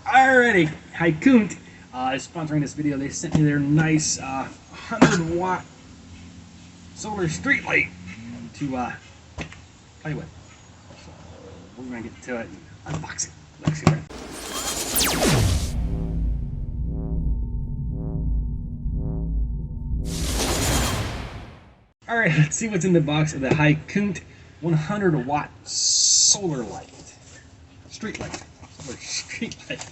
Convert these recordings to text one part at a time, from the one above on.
Alrighty, Hykoont is sponsoring this video. They sent me their nice 100-watt solar street light to play with. So we're gonna get to it and unbox it. Let's see what. Alright, let's see what's in the box of the Hykoont 100-watt solar light. Street light. Solar street light.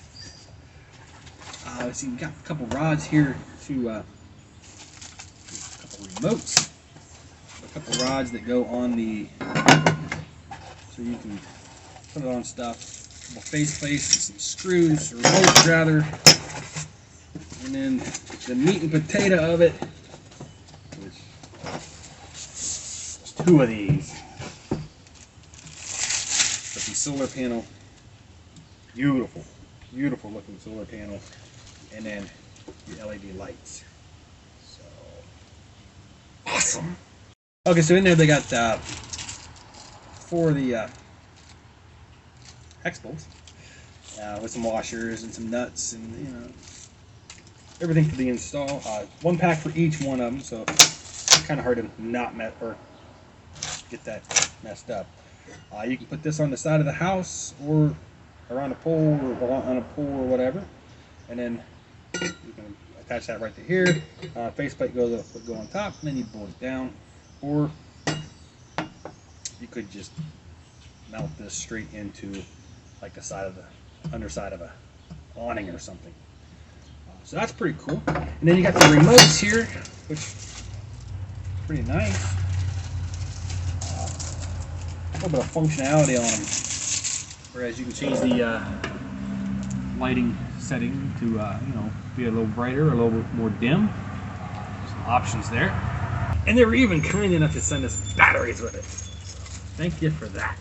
Let's see, we got a couple rods here to a couple remotes, a couple rods that go on the, so you can put it on stuff, a couple face plates, some screws, or bolts rather, and then the meat and potato of it, which is two of these. But the solar panel, beautiful, beautiful looking solar panel. And then your LED lights. So awesome. Okay, so in there they got four of the hex bolts with some washers and some nuts and everything for the install. One pack for each one of them, so it's kind of hard to not get that messed up. You can put this on the side of the house or around a pole or on a pole or whatever, and then you can attach that right to here. Faceplate would go on top, and then you bolt it down. Or you could just mount this straight into like the side of the underside of a awning or something. So that's pretty cool. And then you got the remotes here, which is pretty nice. A little bit of functionality on them. Whereas you can change the lighting setting to be a little brighter, a little bit more dim. Some options there. And they were even kind enough to send us batteries with it. So thank you for that.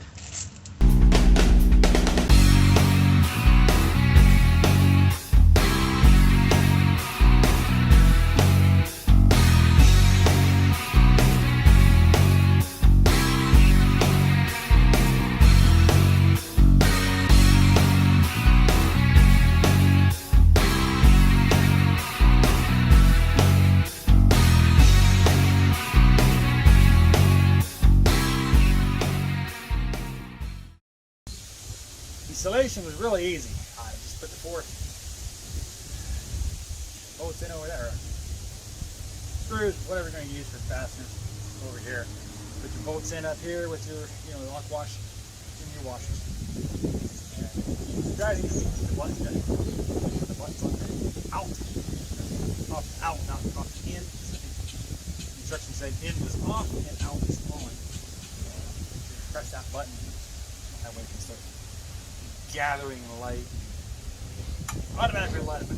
Installation was really easy. Just put the four bolts in over there. Screws, whatever you're going to use for fasteners over here. Put your bolts in up here with your lock wash in your washers. And driving the button, put the buttons on there. Out. Out, not in. The instructions said in was off and out is on. So press that button. That way you can start gathering light, automatically light it.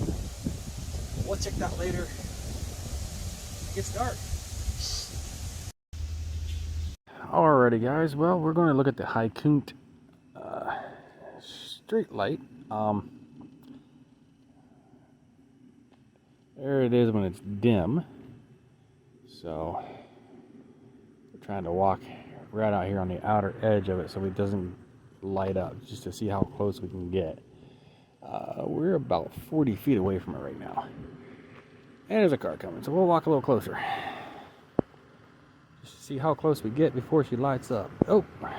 We'll check that later. It gets dark. Alrighty, guys. Well, we're going to look at the Hykoont street light. There it is when it's dim. So we're trying to walk right out here on the outer edge of it so it doesn't light up, just to see how close we can get. We're about 40 feet away from it right now, and there's a car coming, so we'll walk a little closer just to see how close we get before she lights up. Oh, all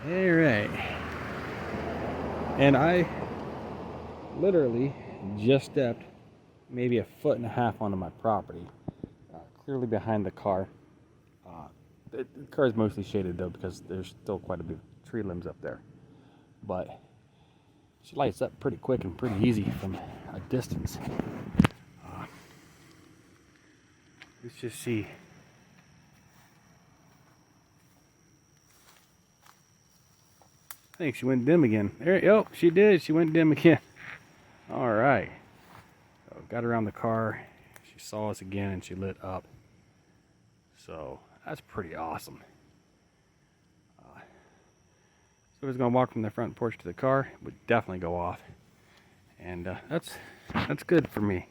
right. And I literally just stepped maybe 1.5 feet onto my property, clearly behind the car. The car is mostly shaded though because there's still quite a bit of tree limbs up there, but she lights up pretty quick and pretty easy from a distance. Let's just see. I think she went dim again. There, oh, she did. She went dim again. All right. So got around the car. She saw us again and she lit up. So that's pretty awesome. So it's going to walk from the front porch to the car. It would definitely go off, and that's good for me.